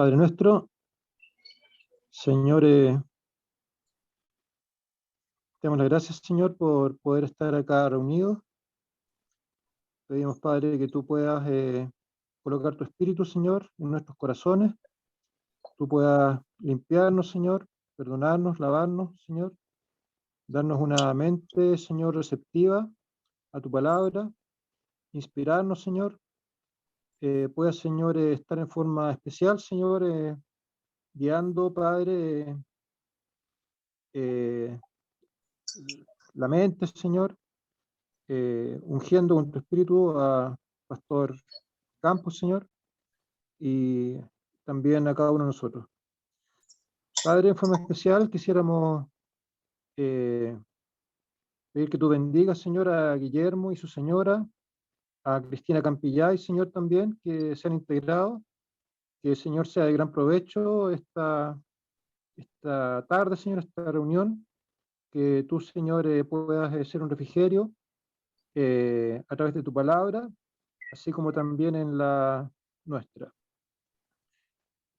Padre nuestro, Señor, te damos las gracias, Señor, por poder estar acá reunidos. Pedimos, Padre, que tú puedas colocar tu Espíritu, Señor, en nuestros corazones. Tú puedas limpiarnos, Señor, perdonarnos, lavarnos, Señor. Darnos una mente, Señor, receptiva a tu palabra. Inspirarnos, Señor. Puedas, Señor, estar en forma especial, Señor, guiando, Padre, la mente, Señor, ungiendo con tu espíritu a Pastor Campos, Señor, y también a cada uno de nosotros. Padre, en forma especial quisiéramos pedir que tú bendigas, Señor, a Guillermo y su señora, a Cristina Campillay, Señor, también, que se han integrado, que el Señor sea de gran provecho esta tarde, Señor, esta reunión, que tú, Señor, puedas ser un refrigerio a través de tu palabra, así como también en la nuestra,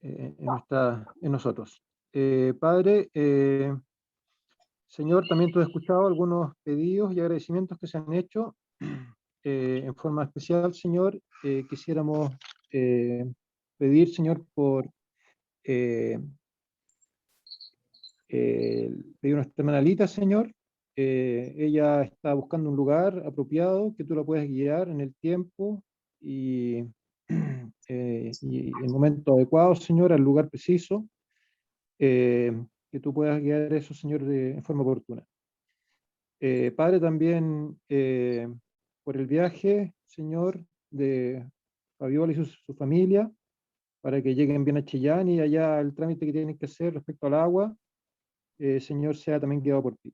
en nosotros. Padre, Señor, también tú has escuchado algunos pedidos y agradecimientos que se han hecho. En forma especial, Señor, quisiéramos pedir, Señor, por pedir nuestra hermana Alita, Señor. Ella está buscando un lugar apropiado, que tú la puedas guiar en el tiempo y el momento adecuado, Señor, al lugar preciso, que tú puedas guiar eso, Señor, en forma oportuna. Padre, también por el viaje, Señor, de Fabiola y su familia, para que lleguen bien a Chillán y allá el trámite que tienen que hacer respecto al agua, Señor, sea también guiado por ti.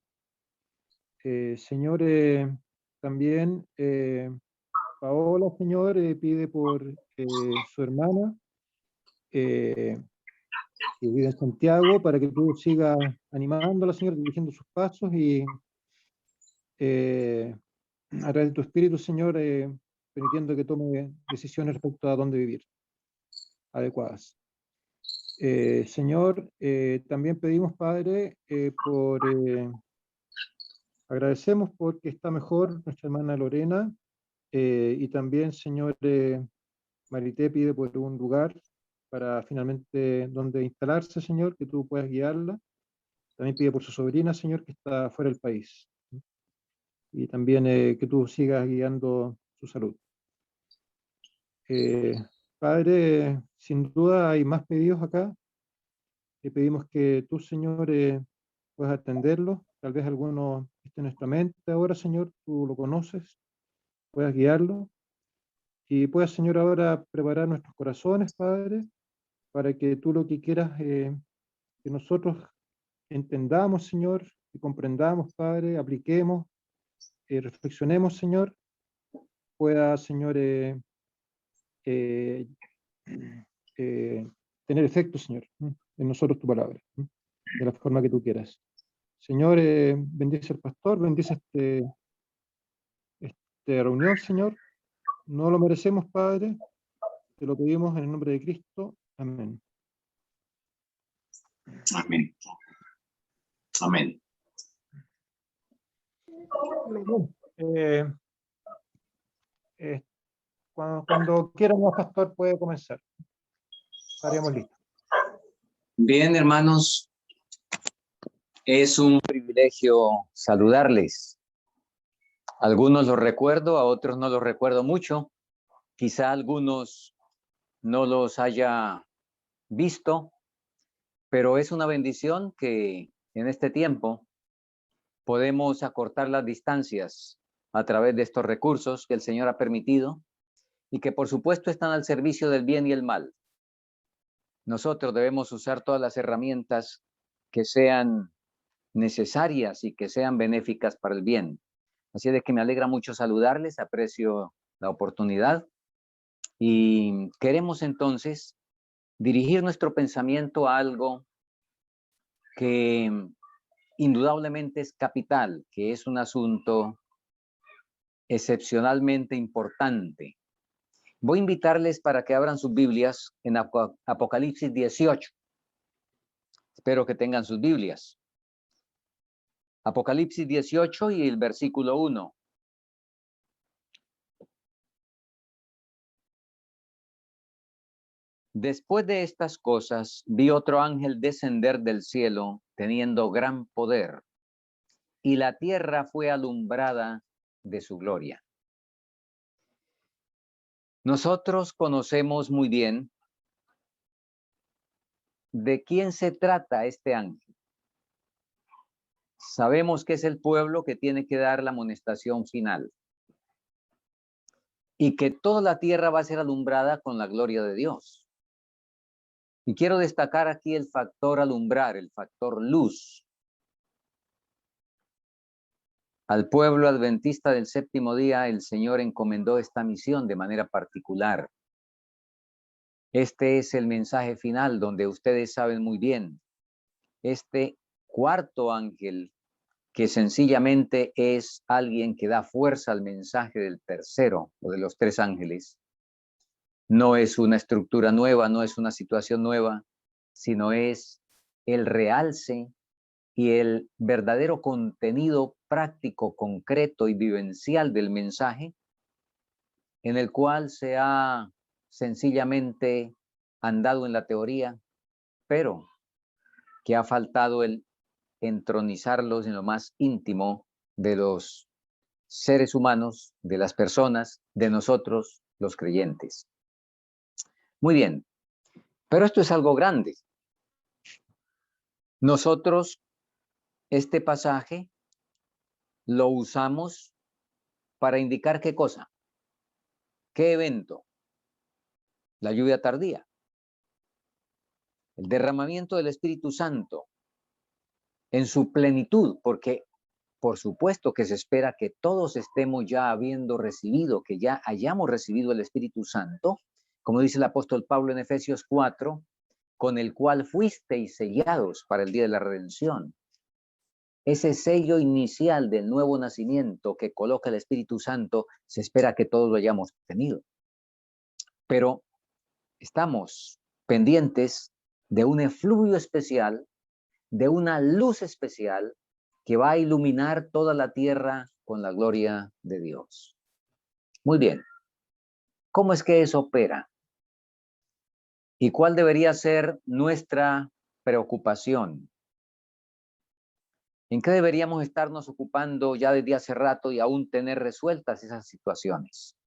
Señor, también Paola, Señor, pide por su hermana, que vive en Santiago, para que tú sigas animándola, Señor, dirigiendo sus pasos y a través de tu espíritu, Señor, permitiendo que tome decisiones respecto a dónde vivir, adecuadas. Señor, también pedimos, Padre, agradecemos porque está mejor nuestra hermana Lorena, y también, Señor, Marité pide por un lugar para finalmente donde instalarse, Señor, que tú puedas guiarla. También pide por su sobrina, Señor, que está fuera del país. Y también que tú sigas guiando su salud. Padre, sin duda hay más pedidos acá. Te pedimos que tú, Señor, puedas atenderlos. Tal vez alguno esté en nuestra mente ahora, Señor, tú lo conoces, puedas guiarlo. Y puedas, Señor, ahora preparar nuestros corazones, Padre, para que tú lo que quieras que nosotros entendamos, Señor, que comprendamos, Padre, apliquemos, reflexionemos, Señor, pueda, Señor, eh, tener efecto, Señor, en nosotros tu palabra, de la forma que tú quieras. Señor, bendice al pastor, bendice esta reunión, Señor. No lo merecemos, Padre, te lo pedimos en el nombre de Cristo. Amén. Amén. Amén. Bien, cuando quieramos, pastor, puede comenzar. Estaríamos listos. Bien, hermanos, es un privilegio saludarles. Algunos los recuerdo, a otros no los recuerdo mucho. Quizá algunos no los haya visto, pero es una bendición que en este tiempo podemos acortar las distancias a través de estos recursos que el Señor ha permitido y que por supuesto están al servicio del bien y el mal. Nosotros debemos usar todas las herramientas que sean necesarias y que sean benéficas para el bien. Así de que me alegra mucho saludarles, aprecio la oportunidad y queremos entonces dirigir nuestro pensamiento a algo que indudablemente es capital, que es un asunto excepcionalmente importante, Voy a invitarles para que abran sus Biblias en Apocalipsis 18. Espero que tengan sus Biblias. Apocalipsis 18 y el versículo 1. Después de estas cosas, vi otro ángel descender del cielo, teniendo gran poder, y la tierra fue alumbrada de su gloria. Nosotros conocemos muy bien de quién se trata este ángel. Sabemos que es el pueblo que tiene que dar la amonestación final y que toda la tierra va a ser alumbrada con la gloria de Dios. Y quiero destacar aquí el factor alumbrar, el factor luz. Al pueblo adventista del séptimo día, el Señor encomendó esta misión de manera particular. Este es el mensaje final donde ustedes saben muy bien. Este cuarto ángel, que sencillamente es alguien que da fuerza al mensaje del tercero o de los tres ángeles, no es una estructura nueva, no es una situación nueva, sino es el realce y el verdadero contenido práctico, concreto y vivencial del mensaje, en el cual se ha sencillamente andado en la teoría, pero que ha faltado el entronizarlos en lo más íntimo de los seres humanos, de las personas, de nosotros, los creyentes. Muy bien, pero esto es algo grande. Nosotros, este pasaje, lo usamos para indicar qué cosa, qué evento, la lluvia tardía, el derramamiento del Espíritu Santo en su plenitud, porque por supuesto que se espera que todos estemos ya habiendo recibido, que ya hayamos recibido el Espíritu Santo, como dice el apóstol Pablo en Efesios 4, con el cual fuisteis sellados para el día de la redención. Ese sello inicial del nuevo nacimiento que coloca el Espíritu Santo, se espera que todos lo hayamos tenido. Pero estamos pendientes de un efluvio especial, de una luz especial que va a iluminar toda la tierra con la gloria de Dios. Muy bien. ¿Cómo es que eso opera? ¿Y cuál debería ser nuestra preocupación? ¿En qué deberíamos estarnos ocupando ya desde hace rato y aún tener resueltas esas situaciones?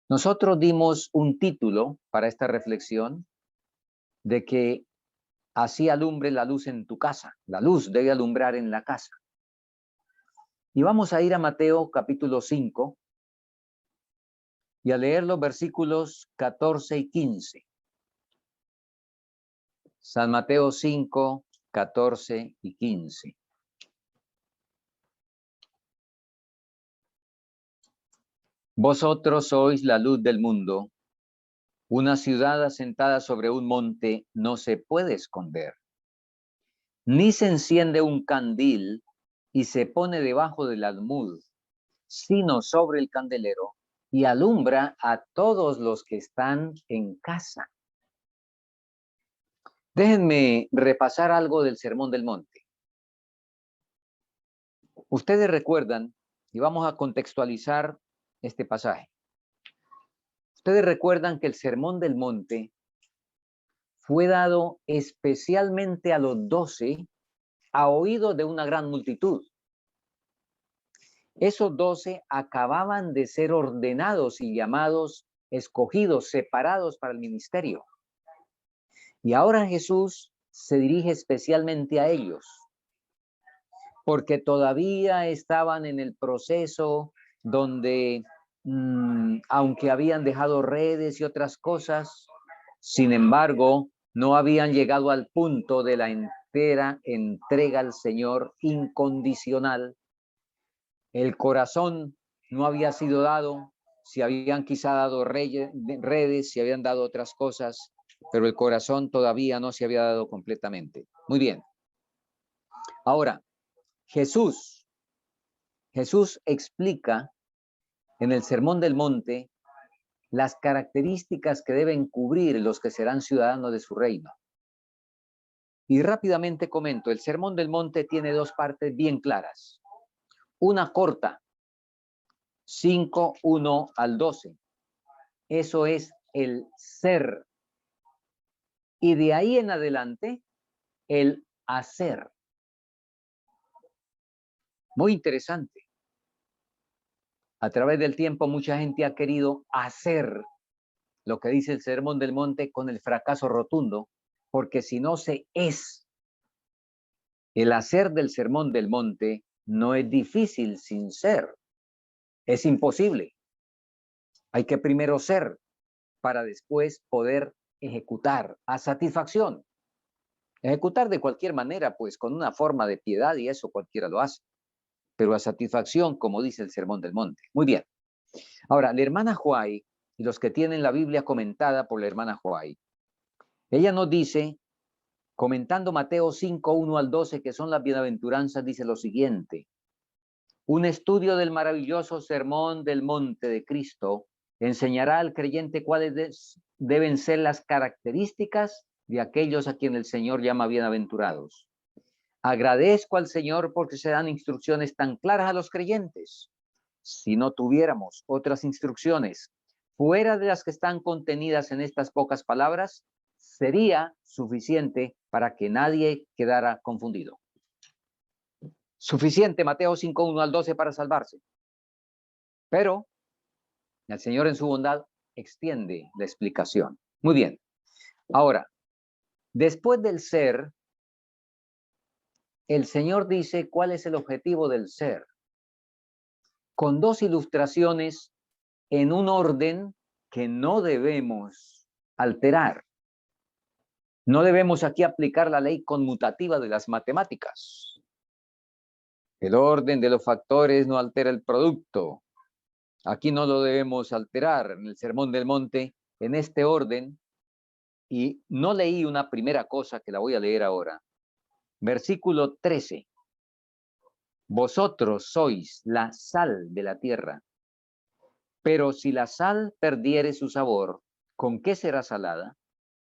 Nosotros dimos un título para esta reflexión de que así alumbre la luz en tu casa. La luz debe alumbrar en la casa. Y vamos a ir a Mateo capítulo 5 y a leer los versículos 14 y 15. San Mateo 5, 14 y 15. Vosotros sois la luz del mundo. Una ciudad asentada sobre un monte no se puede esconder. Ni se enciende un candil y se pone debajo del almud, sino sobre el candelero, y alumbra a todos los que están en casa. Déjenme repasar algo del Sermón del Monte. Ustedes recuerdan, y vamos a contextualizar este pasaje. Ustedes recuerdan que el Sermón del Monte fue dado especialmente a los 12 a oído de una gran multitud. Esos 12 acababan de ser ordenados y llamados, escogidos, separados para el ministerio. Y ahora Jesús se dirige especialmente a ellos, porque todavía estaban en el proceso donde, aunque habían dejado redes y otras cosas, sin embargo, no habían llegado al punto de la entera entrega al Señor incondicional. El corazón no había sido dado, si habían quizá dado redes, si habían dado otras cosas, pero el corazón todavía no se había dado completamente. Muy bien. Ahora, Jesús explica en el Sermón del Monte las características que deben cubrir los que serán ciudadanos de su reino. Y rápidamente comento, el Sermón del Monte tiene dos partes bien claras. Una corta, 5:1 al 12. Eso es el ser. Y de ahí en adelante, el hacer. Muy interesante. A través del tiempo, mucha gente ha querido hacer lo que dice el Sermón del Monte con el fracaso rotundo, porque si no se es, el hacer del Sermón del Monte no es difícil sin ser. Es imposible. Hay que primero ser para después poder ejecutar a satisfacción. Ejecutar de cualquier manera, pues con una forma de piedad y eso cualquiera lo hace. Pero a satisfacción, como dice el Sermón del Monte. Muy bien. Ahora, la hermana Huay y los que tienen la Biblia comentada por la hermana Huay, ella nos dice, comentando Mateo 5:1 al 12, que son las bienaventuranzas, dice lo siguiente: un estudio del maravilloso Sermón del Monte de Cristo enseñará al creyente cuáles deben ser las características de aquellos a quienes el Señor llama bienaventurados. Agradezco al Señor porque se dan instrucciones tan claras a los creyentes. Si no tuviéramos otras instrucciones fuera de las que están contenidas en estas pocas palabras, sería suficiente para que nadie quedara confundido. Suficiente Mateo 5:1 al 12 para salvarse. Pero el Señor en su bondad extiende la explicación. Muy bien. Ahora, después del ser, el Señor dice cuál es el objetivo del ser, con dos ilustraciones en un orden que no debemos alterar. No debemos aquí aplicar la ley conmutativa de las matemáticas. El orden de los factores no altera el producto. Aquí no lo debemos alterar. En el Sermón del Monte, en este orden, y no leí una primera cosa que la voy a leer ahora. Versículo 13. Vosotros sois la sal de la tierra. Pero si la sal perdiere su sabor, ¿con qué será salada?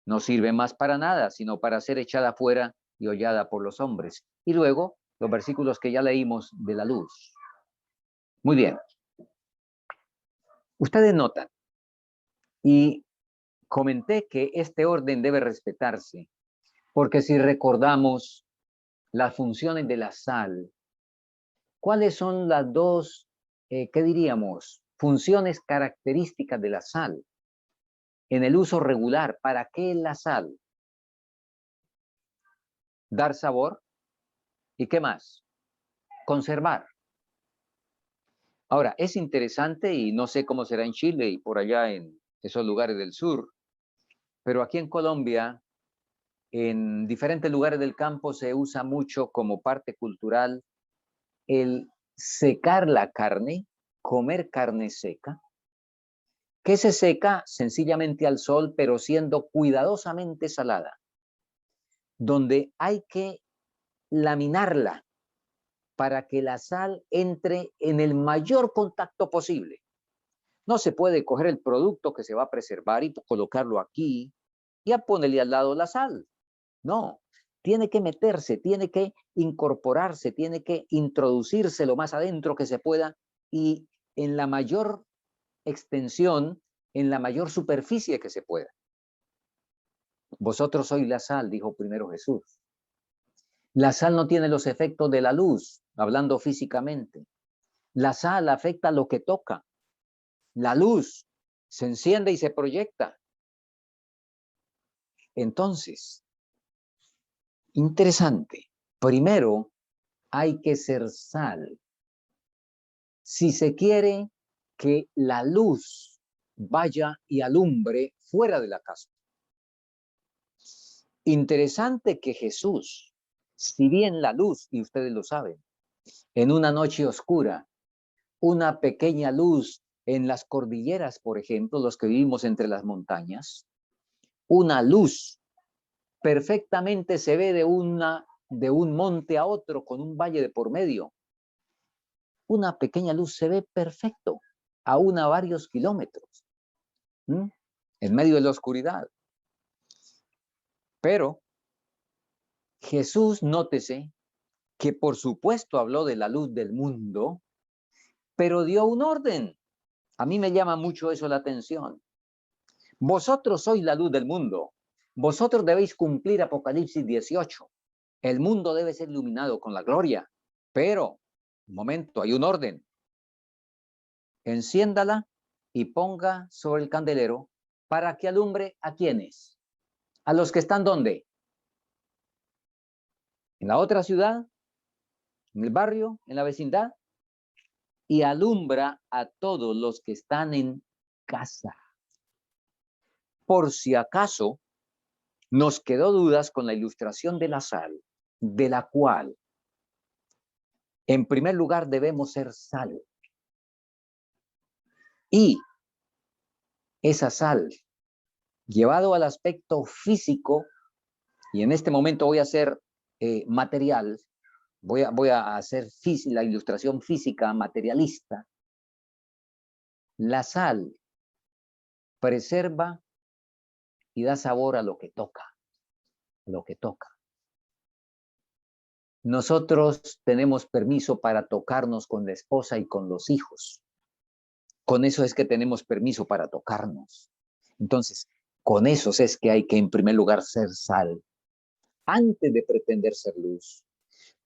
No sirve más para nada, sino para ser echada fuera y hollada por los hombres. Y luego, los versículos que ya leímos de la luz. Muy bien. Ustedes notan, y comenté que este orden debe respetarse, porque si recordamos las funciones de la sal, ¿cuáles son las dos, qué diríamos, funciones características de la sal? En el uso regular, ¿para qué la sal? Dar sabor. ¿Y qué más? Conservar. Ahora, es interesante y no sé cómo será en Chile y por allá en esos lugares del sur, pero aquí en Colombia, en diferentes lugares del campo se usa mucho como parte cultural el secar la carne, comer carne seca, que se seca sencillamente al sol, pero siendo cuidadosamente salada, donde hay que laminarla para que la sal entre en el mayor contacto posible. No se puede coger el producto que se va a preservar y colocarlo aquí y a ponerle al lado la sal. No, tiene que meterse, tiene que incorporarse, tiene que introducirse lo más adentro que se pueda y en la mayor extensión, en la mayor superficie que se pueda. Vosotros sois la sal, dijo primero Jesús. La sal no tiene los efectos de la luz, hablando físicamente. La sal afecta lo que toca. La luz se enciende y se proyecta. Entonces, interesante. Primero, hay que ser sal. Si se quiere que la luz vaya y alumbre fuera de la casa. Interesante que Jesús, si bien la luz, y ustedes lo saben, en una noche oscura, una pequeña luz en las cordilleras, por ejemplo, los que vivimos entre las montañas, una luz perfectamente se ve de un monte a otro con un valle de por medio. Una pequeña luz se ve perfecto, aún a varios kilómetros. en medio de la oscuridad. Pero Jesús, nótese que por supuesto habló de la luz del mundo, pero dio un orden. A mí me llama mucho eso la atención. Vosotros sois la luz del mundo. Vosotros debéis cumplir Apocalipsis 18. El mundo debe ser iluminado con la gloria. Pero, un momento, hay un orden. Enciéndala y ponga sobre el candelero para que alumbre ¿a quiénes? A los que están ¿dónde? En la otra ciudad, en el barrio, en la vecindad, y alumbra a todos los que están en casa. Por si acaso nos quedó dudas con la ilustración de la sal, de la cual, en primer lugar, debemos ser sal. Y esa sal, llevado al aspecto físico, y en este momento voy a hacer material, voy a hacer la ilustración física materialista. La sal preserva y da sabor a lo que toca, lo que toca. Nosotros tenemos permiso para tocarnos con la esposa y con los hijos. Con eso es que tenemos permiso para tocarnos. Entonces, con eso es que hay que, en primer lugar, ser sal, antes de pretender ser luz.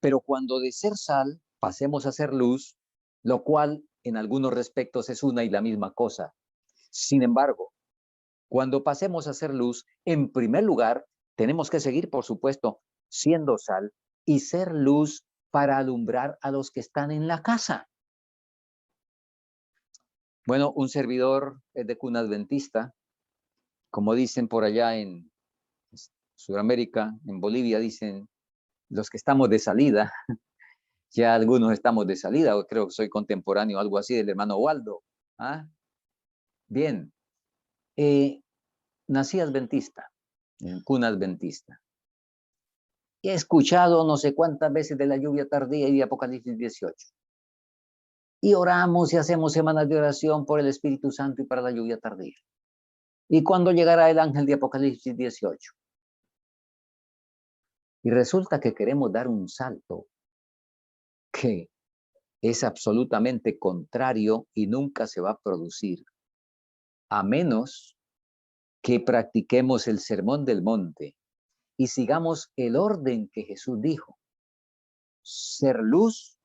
Pero cuando de ser sal pasemos a ser luz, lo cual en algunos respectos es una y la misma cosa. Sin embargo, cuando pasemos a ser luz, en primer lugar, tenemos que seguir, por supuesto, siendo sal y ser luz para alumbrar a los que están en la casa. Bueno, un servidor es de cuna adventista, como dicen por allá en Sudamérica, en Bolivia, dicen los que estamos de salida, ya algunos estamos de salida, creo que soy contemporáneo, algo así, del hermano Waldo. ¿Ah? Bien, nací adventista, en cuna adventista. He escuchado no sé cuántas veces de la lluvia tardía y de Apocalipsis 18. Y oramos y hacemos semanas de oración por el Espíritu Santo y para la lluvia tardía. ¿Y cuándo llegará el ángel de Apocalipsis 18? Y resulta que queremos dar un salto que es absolutamente contrario y nunca se va a producir, a menos que practiquemos el sermón del monte y sigamos el orden que Jesús dijo. Ser luz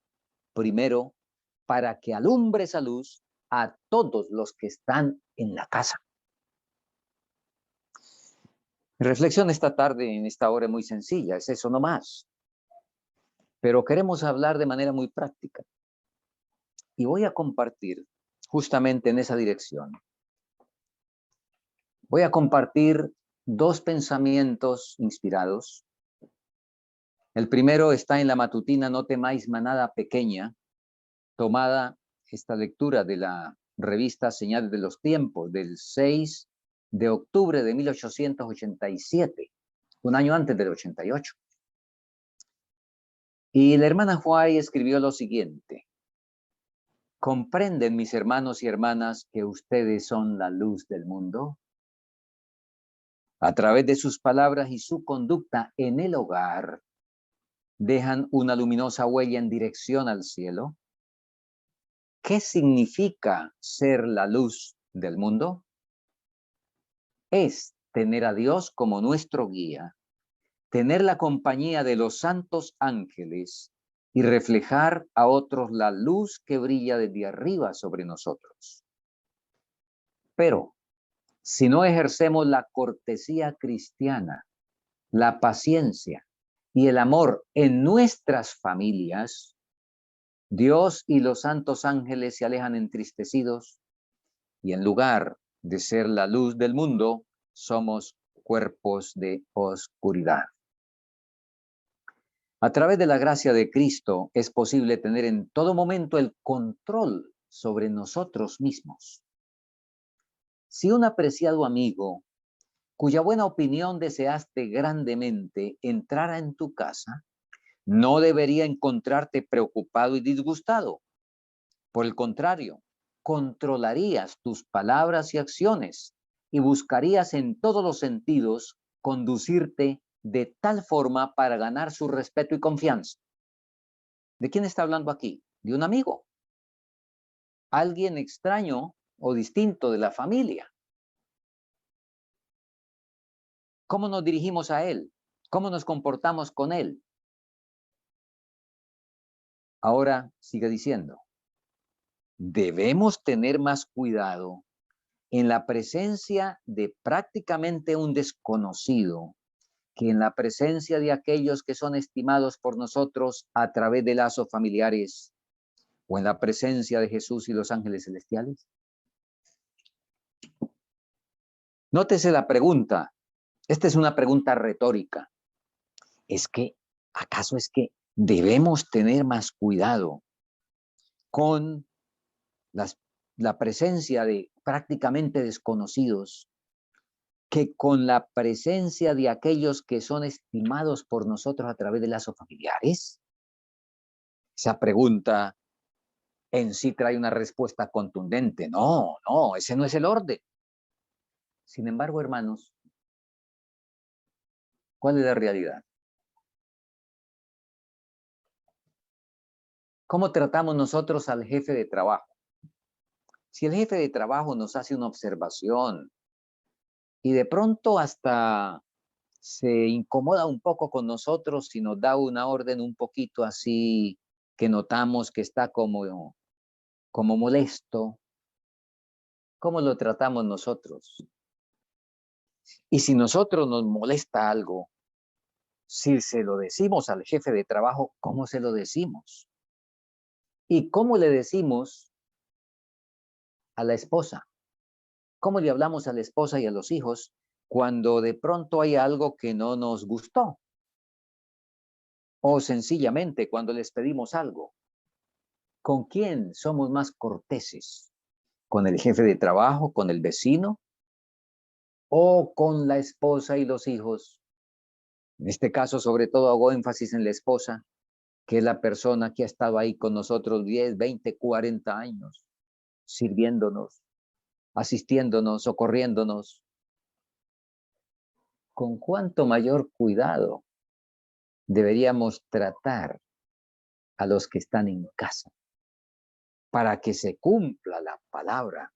primero para que alumbre esa luz a todos los que están en la casa. Mi reflexión esta tarde, en esta hora, es muy sencilla, es eso nomás. Pero queremos hablar de manera muy práctica. Y voy a compartir justamente en esa dirección. Voy a compartir dos pensamientos inspirados. El primero está en la matutina No temáis manada pequeña, tomada esta lectura de la revista Señales de los Tiempos, del 6 de octubre de 1887, un año antes del 88. Y la hermana White escribió lo siguiente: ¿comprenden, mis hermanos y hermanas, que ustedes son la luz del mundo? A través de sus palabras y su conducta en el hogar, dejan una luminosa huella en dirección al cielo. ¿Qué significa ser la luz del mundo? Es tener a Dios como nuestro guía, tener la compañía de los santos ángeles y reflejar a otros la luz que brilla desde arriba sobre nosotros. Pero si no ejercemos la cortesía cristiana, la paciencia y el amor en nuestras familias, Dios y los santos ángeles se alejan entristecidos y en lugar de ser la luz del mundo, somos cuerpos de oscuridad. A través de la gracia de Cristo es posible tener en todo momento el control sobre nosotros mismos. Si un apreciado amigo, cuya buena opinión deseaste grandemente, entrara en tu casa, no debería encontrarte preocupado y disgustado. Por el contrario, controlarías tus palabras y acciones y buscarías en todos los sentidos conducirte de tal forma para ganar su respeto y confianza. ¿De quién está hablando aquí? De un amigo. Alguien extraño o distinto de la familia. ¿Cómo nos dirigimos a él? ¿Cómo nos comportamos con él? Ahora sigue diciendo, debemos tener más cuidado en la presencia de prácticamente un desconocido que en la presencia de aquellos que son estimados por nosotros a través de lazos familiares o en la presencia de Jesús y los ángeles celestiales. Nótese la pregunta. Esta es una pregunta retórica. ¿Acaso es que debemos tener más cuidado con la presencia de prácticamente desconocidos que con la presencia de aquellos que son estimados por nosotros a través de lazos familiares? Esa pregunta en sí trae una respuesta contundente. No, ese no es el orden. Sin embargo, hermanos, ¿cuál es la realidad? ¿Cómo tratamos nosotros al jefe de trabajo? Si el jefe de trabajo nos hace una observación y de pronto hasta se incomoda un poco con nosotros y nos da una orden un poquito así que notamos que está como molesto, ¿cómo lo tratamos nosotros? Y si nosotros nos molesta algo, si se lo decimos al jefe de trabajo, ¿cómo se lo decimos? ¿Y cómo le decimos a la esposa? ¿Cómo le hablamos a la esposa y a los hijos cuando de pronto hay algo que no nos gustó? O sencillamente cuando les pedimos algo. ¿Con quién somos más corteses? ¿Con el jefe de trabajo, con el vecino o con la esposa y los hijos? En este caso, sobre todo, hago énfasis en la esposa, que es la persona que ha estado ahí con nosotros 10, 20, 40 años, sirviéndonos, asistiéndonos, socorriéndonos. ¿Con cuánto mayor cuidado deberíamos tratar a los que están en casa para que se cumpla la palabra?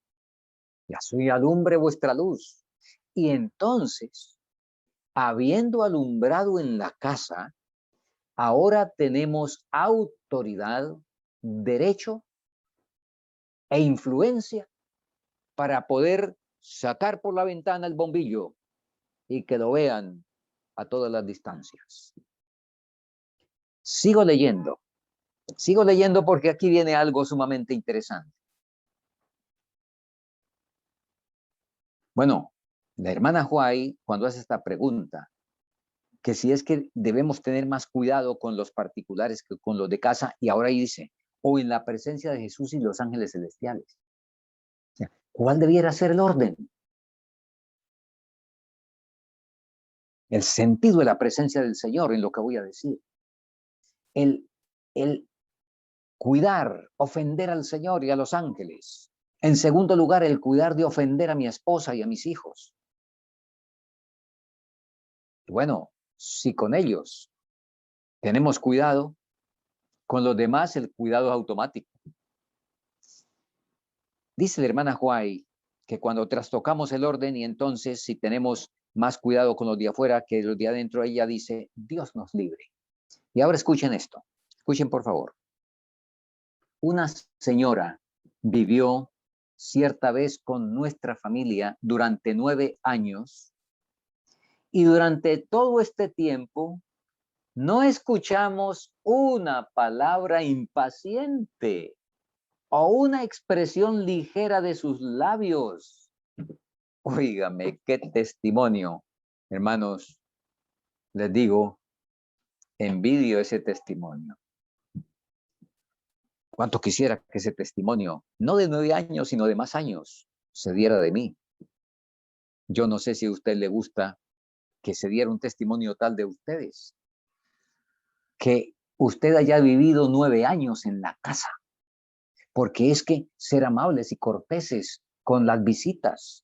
Y así alumbre vuestra luz. Y entonces, habiendo alumbrado en la casa, ahora tenemos autoridad, derecho e influencia para poder sacar por la ventana el bombillo y que lo vean a todas las distancias. Sigo leyendo porque aquí viene algo sumamente interesante. Bueno, la hermana Huay, cuando hace esta pregunta, que si es que debemos tener más cuidado con los particulares que con los de casa, y ahora dice, o en la presencia de Jesús y los ángeles celestiales. O sea, ¿cuál debiera ser el orden? El sentido de la presencia del Señor en lo que voy a decir. El cuidar, ofender al Señor y a los ángeles. En segundo lugar, el cuidar de ofender a mi esposa y a mis hijos. Bueno, si con ellos tenemos cuidado, con los demás el cuidado es automático. Dice la hermana Huay que cuando trastocamos el orden y entonces si tenemos más cuidado con los de afuera que los de adentro, ella dice, Dios nos libre. Y ahora escuchen esto, escuchen por favor. Una señora vivió cierta vez con nuestra familia durante 9 años y durante todo este tiempo no escuchamos una palabra impaciente o una expresión ligera de sus labios. Óigame, qué testimonio, hermanos, les digo, envidio ese testimonio. Cuánto quisiera que ese testimonio, no de 9 años, sino de más años, se diera de mí. Yo no sé si a usted le gusta que se diera un testimonio tal de ustedes, que usted haya vivido 9 años en la casa, porque es que ser amables y corteses con las visitas,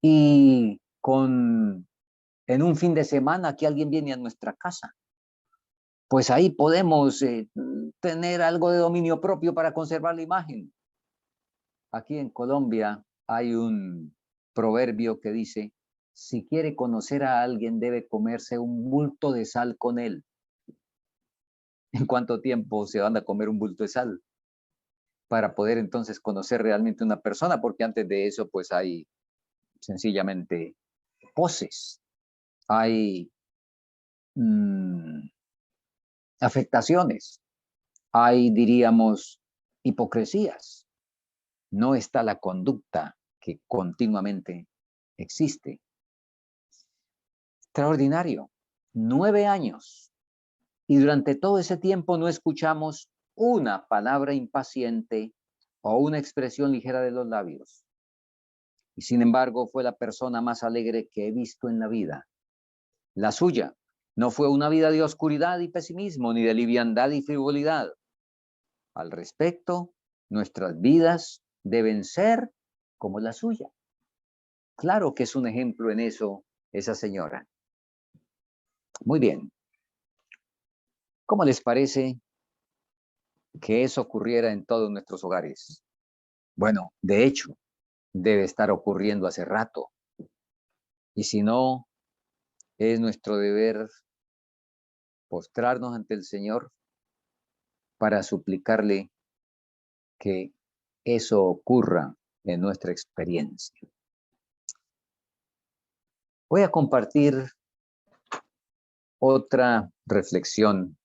y en un fin de semana que alguien viene a nuestra casa. Pues ahí podemos tener algo de dominio propio para conservar la imagen. Aquí en Colombia hay un proverbio que dice, si quiere conocer a alguien debe comerse un bulto de sal con él. ¿En cuánto tiempo se van a comer un bulto de sal? Para poder entonces conocer realmente una persona, porque antes de eso pues hay sencillamente poses, hay afectaciones, hay, diríamos, hipocresías. No está la conducta que continuamente existe. Extraordinario. 9 años. Y durante todo ese tiempo no escuchamos una palabra impaciente o una expresión ligera de los labios. Y sin embargo fue la persona más alegre que he visto en la vida. La suya no fue una vida de oscuridad y pesimismo, ni de liviandad y frivolidad. Al respecto, nuestras vidas deben ser como la suya. Claro que es un ejemplo en eso esa señora. Muy bien. ¿Cómo les parece que eso ocurriera en todos nuestros hogares? Bueno, de hecho, debe estar ocurriendo hace rato. Y si no, es nuestro deber postrarnos ante el Señor para suplicarle que eso ocurra en nuestra experiencia. Voy a compartir otra reflexión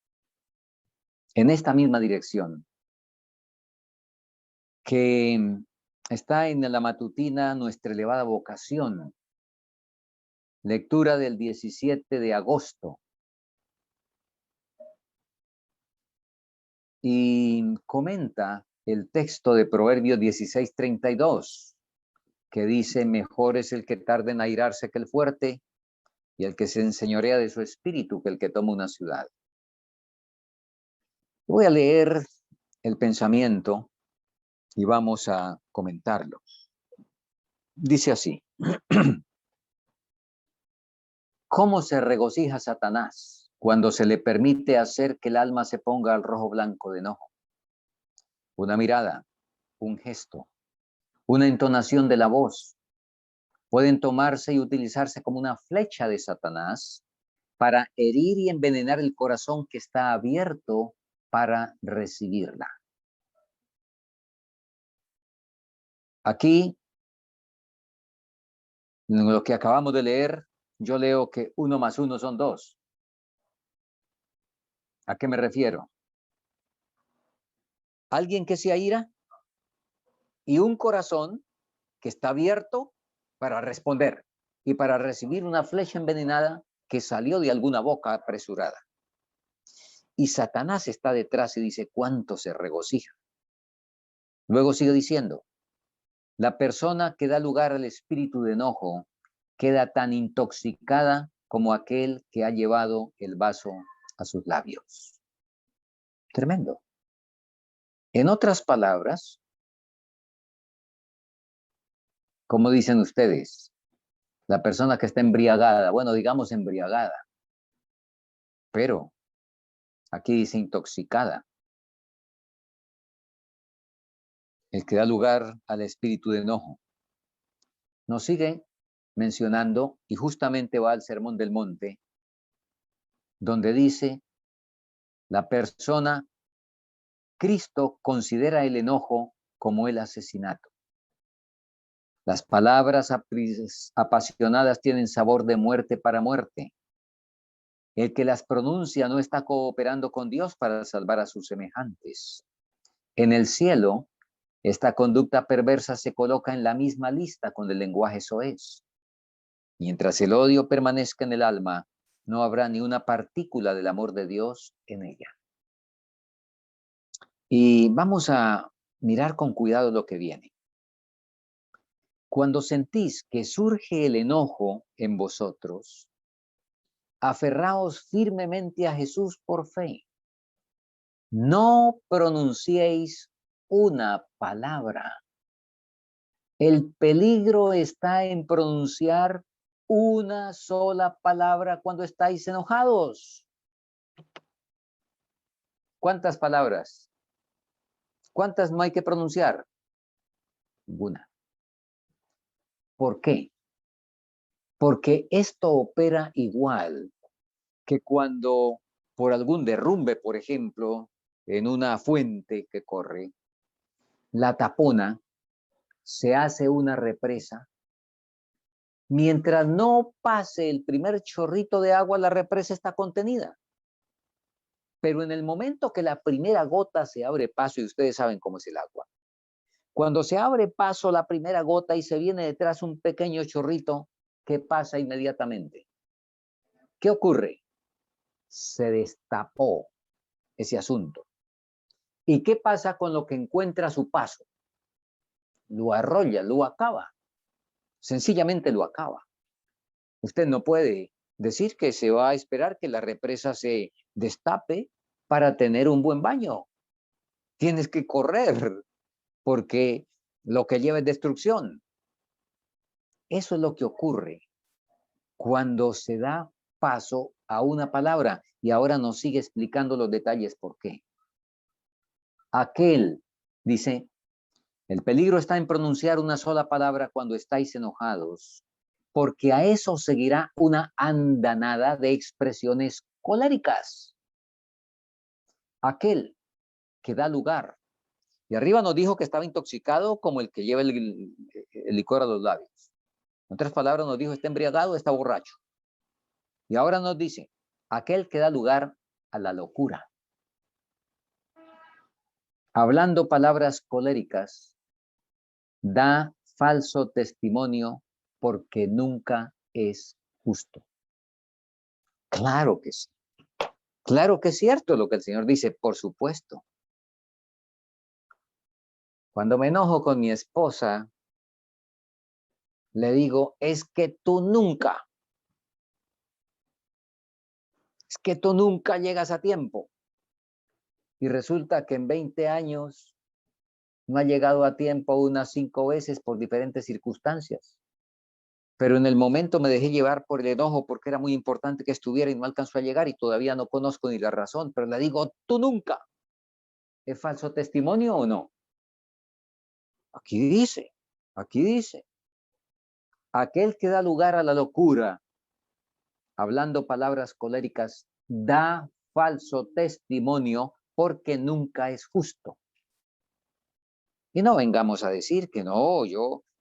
en esta misma dirección, que está en la matutina Nuestra elevada vocación, lectura del 17 de agosto. Y comenta el texto de Proverbios 16:32, que dice, mejor es el que tarda en airarse que el fuerte, y el que se enseñorea de su espíritu que el que toma una ciudad. Voy a leer el pensamiento y vamos a comentarlo. Dice así, ¿cómo se regocija Satanás cuando se le permite hacer que el alma se ponga al rojo blanco de enojo? Una mirada, un gesto, una entonación de la voz pueden tomarse y utilizarse como una flecha de Satanás para herir y envenenar el corazón que está abierto para recibirla. Aquí, en lo que acabamos de leer, yo leo que 1 más 1 son 2. ¿A qué me refiero? Alguien que se aira y un corazón que está abierto para responder y para recibir una flecha envenenada que salió de alguna boca apresurada. Y Satanás está detrás y dice, ¿cuánto se regocija? Luego sigue diciendo, la persona que da lugar al espíritu de enojo queda tan intoxicada como aquel que ha llevado el vaso a sus labios. Tremendo. En otras palabras, como dicen ustedes, la persona que está embriagada, bueno, digamos embriagada, pero aquí dice intoxicada, el que da lugar al espíritu de enojo. Nos sigue mencionando y justamente va al Sermón del Monte, donde dice, la persona, Cristo considera el enojo como el asesinato. Las palabras apasionadas tienen sabor de muerte para muerte. El que las pronuncia no está cooperando con Dios para salvar a sus semejantes. En el cielo, esta conducta perversa se coloca en la misma lista con el lenguaje soez. Mientras el odio permanezca en el alma, no habrá ni una partícula del amor de Dios en ella. Y vamos a mirar con cuidado lo que viene. Cuando sentís que surge el enojo en vosotros, aferraos firmemente a Jesús por fe. No pronunciéis una palabra. El peligro está en pronunciar una sola palabra cuando estáis enojados. ¿Cuántas palabras? ¿Cuántas no hay que pronunciar? Ninguna. ¿Por qué? Porque esto opera igual que cuando por algún derrumbe, por ejemplo, en una fuente que corre, la tapona, se hace una represa. Mientras no pase el primer chorrito de agua, la represa está contenida. Pero en el momento que la primera gota se abre paso, y ustedes saben cómo es el agua, cuando se abre paso la primera gota y se viene detrás un pequeño chorrito, ¿qué pasa inmediatamente? ¿Qué ocurre? Se destapó ese asunto. ¿Y qué pasa con lo que encuentra a su paso? Lo arrolla, lo acaba. Sencillamente lo acaba. Usted no puede decir que se va a esperar que la represa se destape para tener un buen baño. Tienes que correr porque lo que lleva es destrucción. Eso es lo que ocurre cuando se da paso a una palabra. Y ahora nos sigue explicando los detalles por qué. Aquel, dice, el peligro está en pronunciar una sola palabra cuando estáis enojados, porque a eso seguirá una andanada de expresiones coléricas. Aquel que da lugar. Y arriba nos dijo que estaba intoxicado como el que lleva el licor a los labios. En otras palabras nos dijo, está embriagado, está borracho. Y ahora nos dice, aquel que da lugar a la locura. Hablando palabras coléricas, da falso testimonio porque nunca es justo. Claro que sí. Claro que es cierto lo que el Señor dice, por supuesto. Cuando me enojo con mi esposa, le digo, es que tú nunca llegas a tiempo. Y resulta que en 20 años no ha llegado a tiempo unas 5 veces por diferentes circunstancias. Pero en el momento me dejé llevar por el enojo porque era muy importante que estuviera y no alcanzó a llegar y todavía no conozco ni la razón, pero le digo, tú nunca. ¿Es falso testimonio o no? Aquí dice, aquel que da lugar a la locura, hablando palabras coléricas, da falso testimonio porque nunca es justo. Y no vengamos a decir que no,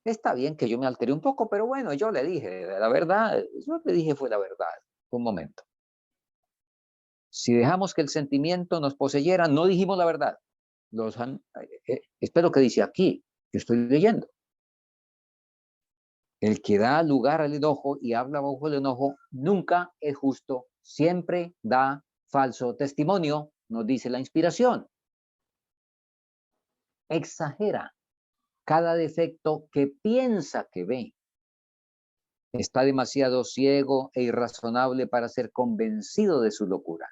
está bien que yo me alteré un poco, pero bueno, yo le dije la verdad, yo le dije fue la verdad. Un momento. Si dejamos que el sentimiento nos poseyera, no dijimos la verdad. Espero que dice aquí, yo estoy leyendo. El que da lugar al enojo y habla bajo el enojo nunca es justo, siempre da falso testimonio, nos dice la inspiración. Exagera cada defecto que piensa que ve. Está demasiado ciego e irrazonable para ser convencido de su locura.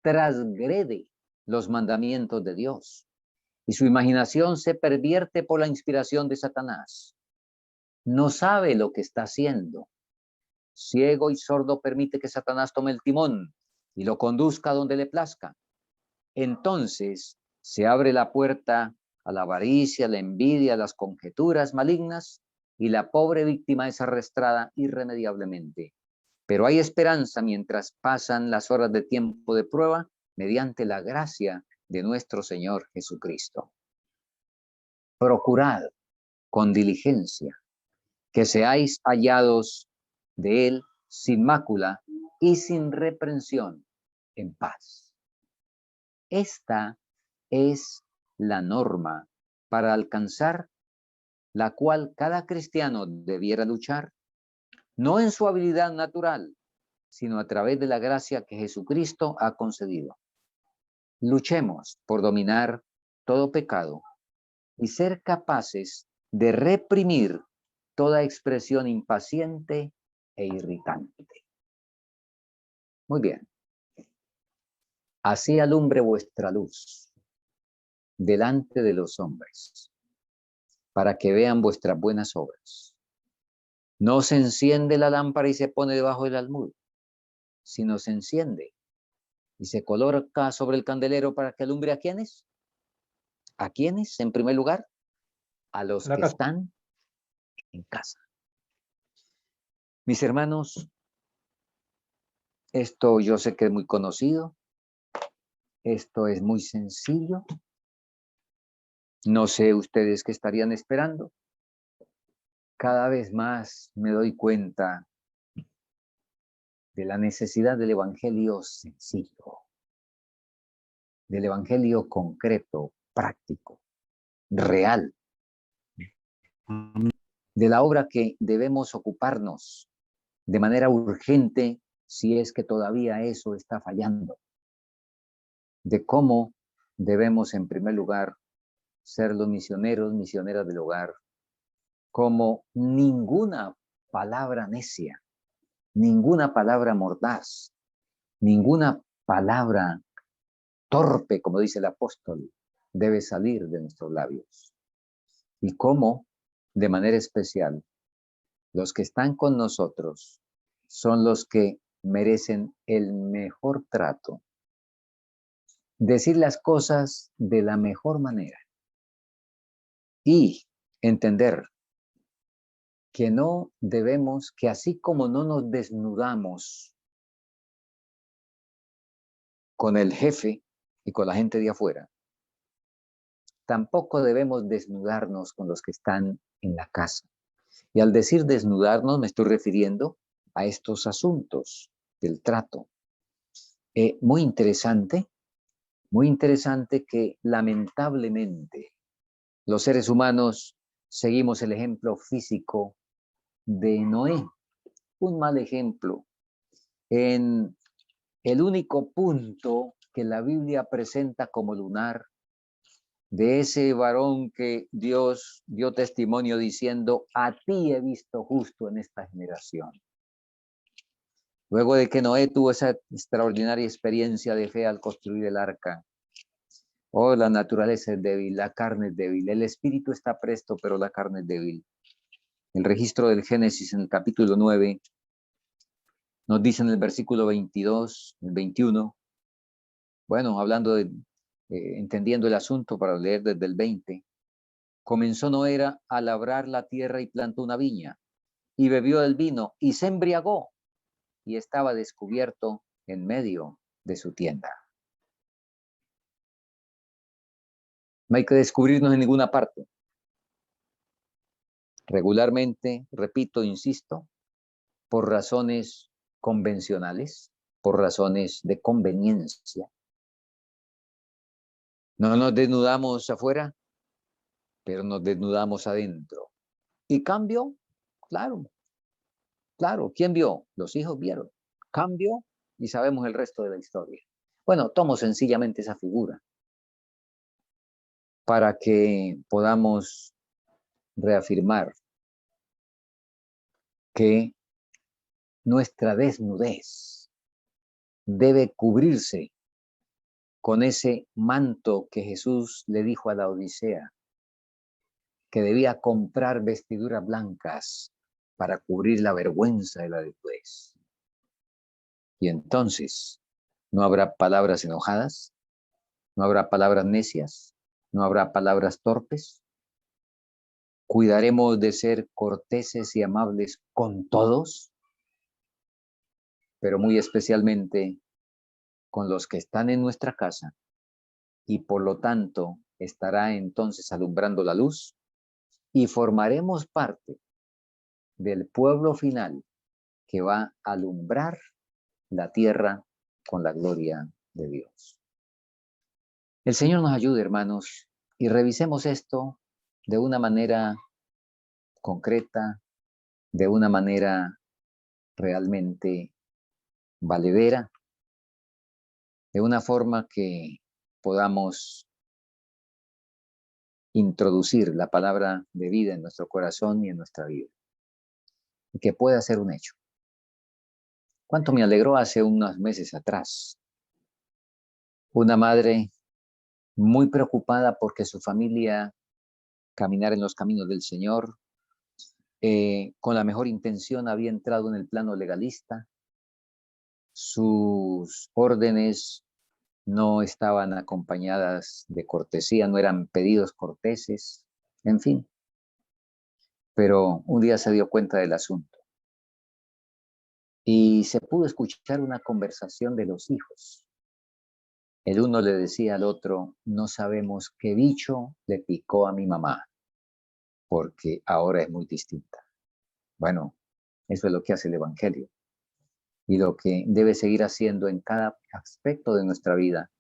Transgrede los mandamientos de Dios y su imaginación se pervierte por la inspiración de Satanás. No sabe lo que está haciendo. Ciego y sordo permite que Satanás tome el timón y lo conduzca donde le plazca. Entonces se abre la puerta a la avaricia, la envidia, las conjeturas malignas y la pobre víctima es arrastrada irremediablemente. Pero hay esperanza mientras pasan las horas de tiempo de prueba mediante la gracia de nuestro Señor Jesucristo. Procurad con diligencia que seáis hallados de Él sin mácula y sin reprensión, en paz. Esta es la norma para alcanzar la cual cada cristiano debiera luchar, no en su habilidad natural, sino a través de la gracia que Jesucristo ha concedido. Luchemos por dominar todo pecado y ser capaces de reprimir toda expresión impaciente e irritante. Muy bien. Así alumbre vuestra luz delante de los hombres, para que vean vuestras buenas obras. No se enciende la lámpara y se pone debajo del almud, sino se enciende y se coloca sobre el candelero para que alumbre ¿a quiénes? ¿A quiénes? En primer lugar, a los que están en casa. Mis hermanos, esto yo sé que es muy conocido, esto es muy sencillo. No sé ustedes qué estarían esperando. Cada vez más me doy cuenta de la necesidad del evangelio sencillo, del evangelio concreto, práctico, real, de la obra que debemos ocuparnos de manera urgente si es que todavía eso está fallando, de cómo debemos en primer lugar ser los misioneros, misioneras del hogar, como ninguna palabra necia, ninguna palabra mordaz, ninguna palabra torpe, como dice el apóstol, debe salir de nuestros labios. Y cómo, de manera especial, los que están con nosotros son los que merecen el mejor trato. Decir las cosas de la mejor manera y entender que no debemos, que así como no nos desnudamos con el jefe y con la gente de afuera, tampoco debemos desnudarnos con los que están en la casa. Y al decir desnudarnos me estoy refiriendo a estos asuntos del trato. Muy interesante que lamentablemente los seres humanos seguimos el ejemplo físico de Noé, un mal ejemplo en el único punto que la Biblia presenta como lunar de ese varón que Dios dio testimonio diciendo, a ti he visto justo en esta generación. Luego de que Noé tuvo esa extraordinaria experiencia de fe al construir el arca, oh, la naturaleza es débil, la carne es débil, el espíritu está presto, pero la carne es débil. El registro del Génesis en el capítulo 9 nos dice en el versículo 22, el 21, bueno, hablando de, entendiendo el asunto para leer desde el 20, comenzó Noé a labrar la tierra y plantó una viña, y bebió el vino, y se embriagó, y estaba descubierto en medio de su tienda. No hay que descubrirnos en ninguna parte. Regularmente, repito, insisto, por razones convencionales, por razones de conveniencia. No nos desnudamos afuera, pero nos desnudamos adentro. Y cambio, claro, ¿quién vio? Los hijos vieron. Cambio y sabemos el resto de la historia. Bueno, tomo sencillamente esa figura para que podamos reafirmar que nuestra desnudez debe cubrirse con ese manto que Jesús le dijo a la Odisea, que debía comprar vestiduras blancas para cubrir la vergüenza de la desnudez. Y entonces no habrá palabras enojadas, no habrá palabras necias, no habrá palabras torpes. Cuidaremos de ser corteses y amables con todos, pero muy especialmente con los que están en nuestra casa, y por lo tanto estará entonces alumbrando la luz y formaremos parte del pueblo final que va a alumbrar la tierra con la gloria de Dios. El Señor nos ayude, hermanos, y revisemos esto de una manera concreta, de una manera realmente valedera, de una forma que podamos introducir la palabra de vida en nuestro corazón y en nuestra vida, y que pueda ser un hecho. ¿Cuánto me alegró hace unos meses atrás? Una madre muy preocupada porque su familia caminar en los caminos del Señor. Con la mejor intención había entrado en el plano legalista. Sus órdenes no estaban acompañadas de cortesía, no eran pedidos corteses, en fin. Pero un día se dio cuenta del asunto y se pudo escuchar una conversación de los hijos. El uno le decía al otro: no sabemos qué bicho le picó a mi mamá, porque ahora es muy distinta. Bueno, eso es lo que hace el Evangelio y lo que debe seguir haciendo en cada aspecto de nuestra vida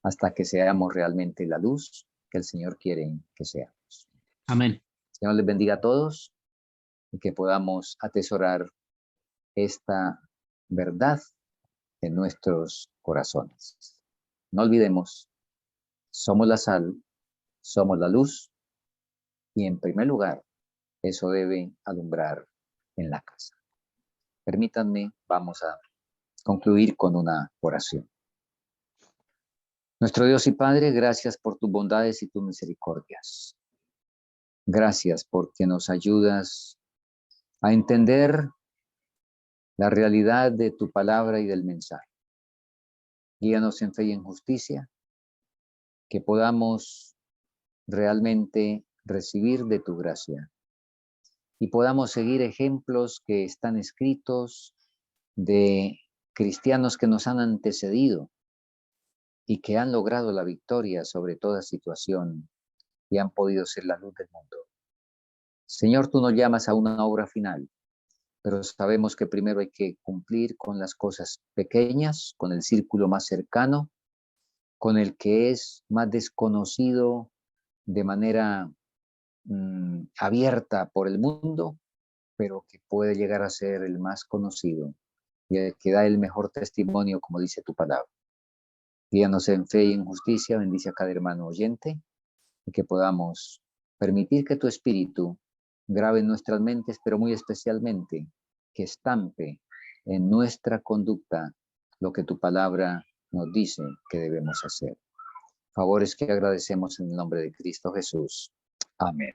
hasta que seamos realmente la luz que el Señor quiere que seamos. Amén. Señor les bendiga a todos y que podamos atesorar esta verdad en nuestros corazones. No olvidemos, somos la sal, somos la luz y en primer lugar, eso debe alumbrar en la casa. Permítanme, vamos a concluir con una oración. Nuestro Dios y Padre, gracias por tus bondades y tus misericordias. Gracias porque nos ayudas a entender la realidad de tu palabra y del mensaje. Guíanos en fe y en justicia, que podamos realmente recibir de tu gracia y podamos seguir ejemplos que están escritos de cristianos que nos han antecedido y que han logrado la victoria sobre toda situación y han podido ser la luz del mundo. Señor, tú nos llamas a una obra final, pero sabemos que primero hay que cumplir con las cosas pequeñas, con el círculo más cercano, con el que es más desconocido de manera abierta por el mundo, pero que puede llegar a ser el más conocido y el que da el mejor testimonio, como dice tu palabra. Guíanos en fe y en justicia, bendice a cada hermano oyente y que podamos permitir que tu Espíritu grabe en nuestras mentes, pero muy especialmente que estampe en nuestra conducta lo que tu palabra nos dice que debemos hacer. Favores que agradecemos en el nombre de Cristo Jesús. Amén.